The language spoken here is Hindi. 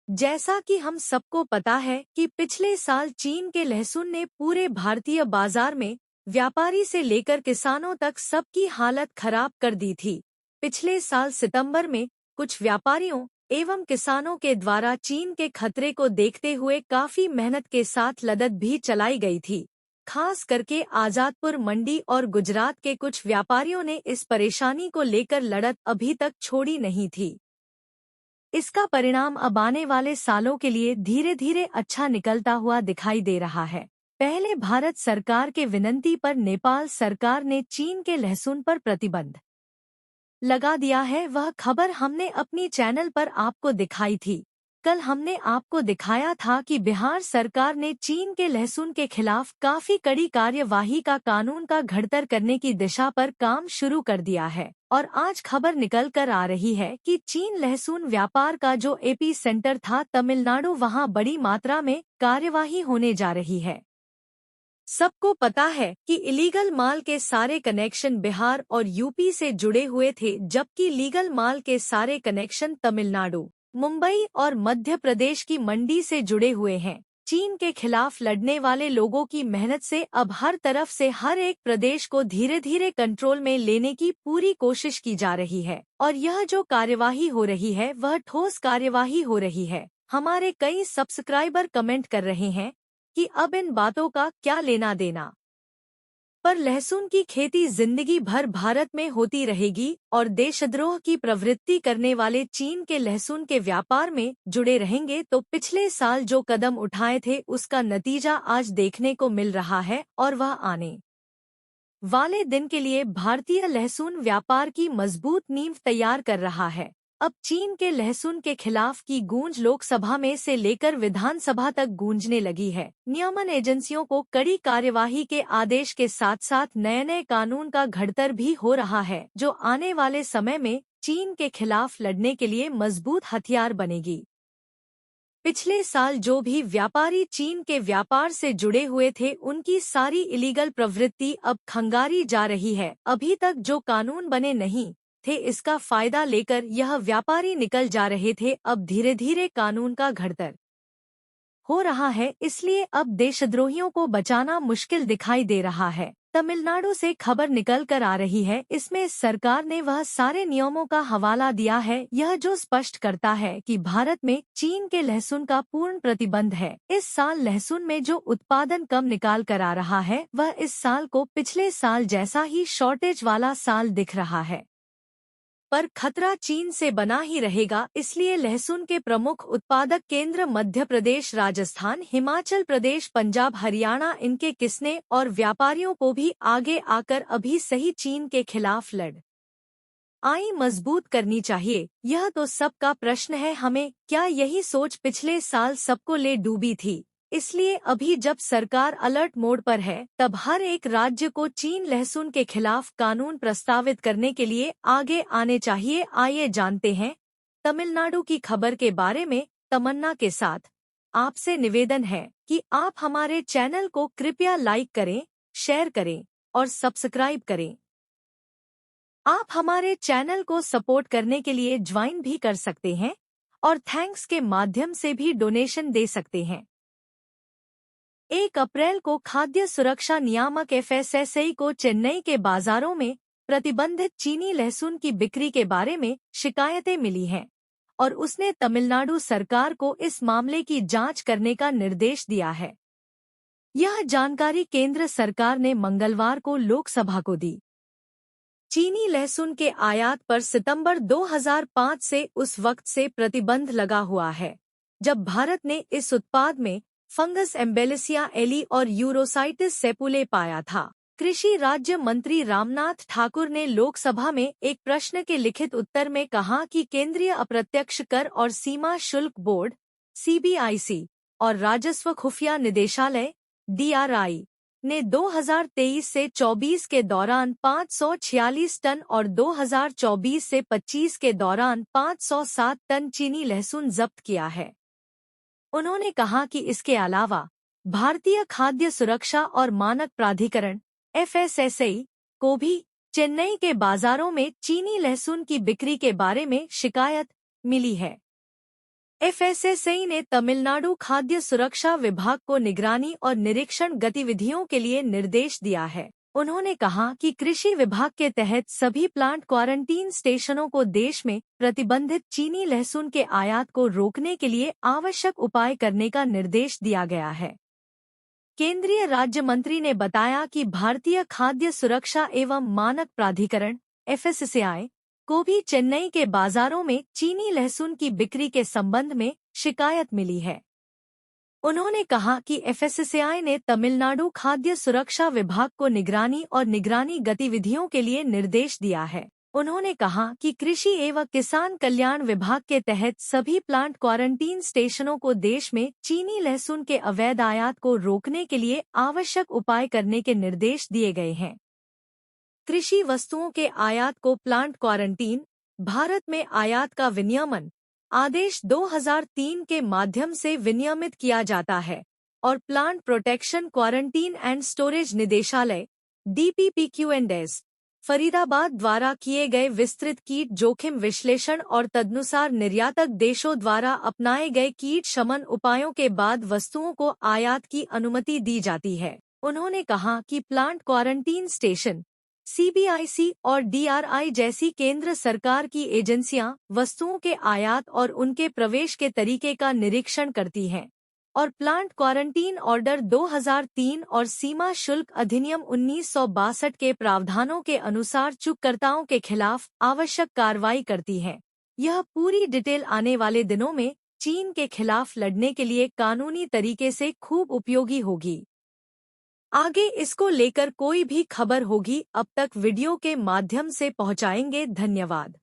जैसा कि हम सबको पता है कि पिछले साल चीन के लहसुन ने पूरे भारतीय बाजार में व्यापारी से लेकर किसानों तक सबकी हालत खराब कर दी थी। पिछले साल सितंबर में कुछ व्यापारियों एवं किसानों के द्वारा चीन के खतरे को देखते हुए काफी मेहनत के साथ लड़त भी चलाई गई थी। खास करके आजादपुर मंडी और गुजरात के कुछ व्यापारियों ने इस परेशानी को लेकर लड़त अभी तक छोड़ी नहीं थी। इसका परिणाम अब आने वाले सालों के लिए धीरे धीरे अच्छा निकलता हुआ दिखाई दे रहा है। पहले भारत सरकार के विनती पर नेपाल सरकार ने चीन के लहसुन पर प्रतिबंध लगा दिया है। वह खबर हमने अपनी चैनल पर आपको दिखाई थी। कल हमने आपको दिखाया था कि बिहार सरकार ने चीन के लहसुन के खिलाफ काफी कड़ी कार्यवाही का कानून का घड़तर करने की दिशा पर काम शुरू कर दिया है। और आज खबर निकल कर आ रही है कि चीन लहसुन व्यापार का जो एपी सेंटर था तमिलनाडु, वहां बड़ी मात्रा में कार्यवाही होने जा रही है। सबको पता है कि इलीगल माल के सारे कनेक्शन बिहार और यूपी से जुड़े हुए थे, जबकि लीगल माल के सारे कनेक्शन तमिलनाडु, मुंबई और मध्य प्रदेश की मंडी से जुड़े हुए हैं। चीन के खिलाफ लड़ने वाले लोगों की मेहनत से अब हर तरफ से हर एक प्रदेश को धीरे धीरे कंट्रोल में लेने की पूरी कोशिश की जा रही है। और यह जो कार्यवाही हो रही है वह ठोस कार्यवाही हो रही है। हमारे कई सब्सक्राइबर कमेंट कर रहे हैं कि अब इन बातों का क्या लेना देना, पर लहसुन की खेती जिंदगी भर भारत में होती रहेगी और देशद्रोह की प्रवृत्ति करने वाले चीन के लहसुन के व्यापार में जुड़े रहेंगे। तो पिछले साल जो कदम उठाए थे उसका नतीजा आज देखने को मिल रहा है और वह आने वाले दिन के लिए भारतीय लहसुन व्यापार की मजबूत नींव तैयार कर रहा है। अब चीन के लहसुन के खिलाफ की गूंज लोकसभा में से लेकर विधानसभा तक गूंजने लगी है। नियमन एजेंसियों को कड़ी कार्यवाही के आदेश के साथ साथ नए नए कानून का घड़तर भी हो रहा है, जो आने वाले समय में चीन के खिलाफ लड़ने के लिए मजबूत हथियार बनेगी। पिछले साल जो भी व्यापारी चीन के व्यापार से जुड़े हुए थे उनकी सारी इलीगल प्रवृत्ति अब खंगारी जा रही है। अभी तक जो कानून बने नहीं थे इसका फायदा लेकर यह व्यापारी निकल जा रहे थे। अब धीरे धीरे कानून का घड़तर हो रहा है, इसलिए अब देशद्रोहियों को बचाना मुश्किल दिखाई दे रहा है। तमिलनाडु से खबर निकल कर आ रही है, इसमें सरकार ने वह सारे नियमों का हवाला दिया है यह जो स्पष्ट करता है कि भारत में चीन के लहसुन का पूर्ण प्रतिबंध है। इस साल लहसुन में जो उत्पादन कम निकाल कर आ रहा है वह इस साल को पिछले साल जैसा ही शॉर्टेज वाला साल दिख रहा है। पर खतरा चीन से बना ही रहेगा, इसलिए लहसुन के प्रमुख उत्पादक केंद्र मध्य प्रदेश, राजस्थान, हिमाचल प्रदेश, पंजाब, हरियाणा, इनके किसने और व्यापारियों को भी आगे आकर अभी सही चीन के खिलाफ लड़ाई मजबूत करनी चाहिए। यह तो सबका प्रश्न है, हमें क्या यही सोच पिछले साल सबको ले डूबी थी? इसलिए अभी जब सरकार अलर्ट मोड पर है तब हर एक राज्य को चीन लहसुन के खिलाफ कानून प्रस्तावित करने के लिए आगे आने चाहिए। आइए जानते हैं तमिलनाडु की खबर के बारे में। तमन्ना के साथ आपसे निवेदन है कि आप हमारे चैनल को कृपया लाइक करें, शेयर करें और सब्सक्राइब करें। आप हमारे चैनल को सपोर्ट करने के लिए ज्वाइन भी कर सकते हैं और थैंक्स के माध्यम से भी डोनेशन दे सकते हैं। 1 अप्रैल को खाद्य सुरक्षा नियामक एफएसएसएई को चेन्नई के बाजारों में प्रतिबंधित चीनी लहसुन की बिक्री के बारे में शिकायतें मिली हैं और उसने तमिलनाडु सरकार को इस मामले की जांच करने का निर्देश दिया है। यह जानकारी केंद्र सरकार ने मंगलवार को लोकसभा को दी। चीनी लहसुन के आयात पर सितंबर 2005 से उस वक्त से प्रतिबंध लगा हुआ है जब भारत ने इस उत्पाद में फंगस एम्बेलिसिया एली और यूरोसाइटिस सेपुले पाया था। कृषि राज्य मंत्री रामनाथ ठाकुर ने लोकसभा में एक प्रश्न के लिखित उत्तर में कहा कि केंद्रीय अप्रत्यक्ष कर और सीमा शुल्क बोर्ड सीबीआईसी और राजस्व खुफिया निदेशालय डीआरआई ने 2023 से 24 के दौरान 546 टन और 2024 से 25 के दौरान 507 टन चीनी लहसुन जब्त किया है। उन्होंने कहा कि इसके अलावा भारतीय खाद्य सुरक्षा और मानक प्राधिकरण एफएसएसएई को भी चेन्नई के बाजारों में चीनी लहसुन की बिक्री के बारे में शिकायत मिली है। एफएसएसएआई ने तमिलनाडु खाद्य सुरक्षा विभाग को निगरानी और निरीक्षण गतिविधियों के लिए निर्देश दिया है। उन्होंने कहा कि कृषि विभाग के तहत सभी प्लांट क्वारंटीन स्टेशनों को देश में प्रतिबंधित चीनी लहसुन के आयात को रोकने के लिए आवश्यक उपाय करने का निर्देश दिया गया है। केंद्रीय राज्य मंत्री ने बताया कि भारतीय खाद्य सुरक्षा एवं मानक प्राधिकरण एफएसएसएआई को भी चेन्नई के बाजारों में चीनी लहसुन की बिक्री के संबंध में शिकायत मिली है। उन्होंने कहा कि एफएसएसएआई ने तमिलनाडु खाद्य सुरक्षा विभाग को निगरानी गतिविधियों के लिए निर्देश दिया है। उन्होंने कहा कि कृषि एवं किसान कल्याण विभाग के तहत सभी प्लांट क्वारंटीन स्टेशनों को देश में चीनी लहसुन के अवैध आयात को रोकने के लिए आवश्यक उपाय करने के निर्देश दिए गए हैं। कृषि वस्तुओं के आयात को प्लांट क्वारंटीन भारत में आयात का विनियमन आदेश 2003 के माध्यम से विनियमित किया जाता है और plant protection quarantine and storage निदेशालय DPPQ&S फरीदाबाद द्वारा किए गए विस्तृत कीट जोखिम विश्लेषण और तदनुसार निर्यातक देशों द्वारा अपनाए गए कीट शमन उपायों के बाद वस्तुओं को आयात की अनुमति दी जाती है। उन्होंने कहा कि प्लांट क्वारंटीन स्टेशन CBIC और DRI जैसी केंद्र सरकार की एजेंसियां वस्तुओं के आयात और उनके प्रवेश के तरीके का निरीक्षण करती हैं और प्लांट क्वारंटीन ऑर्डर 2003 और सीमा शुल्क अधिनियम 1962 के प्रावधानों के अनुसार चूककर्ताओं के खिलाफ आवश्यक कार्रवाई करती हैं। यह पूरी डिटेल आने वाले दिनों में चीन के खिलाफ लड़ने के लिए कानूनी तरीके से खूब उपयोगी होगी। आगे इसको लेकर कोई भी खबर होगी अब तक वीडियो के माध्यम से पहुंचाएंगे। धन्यवाद।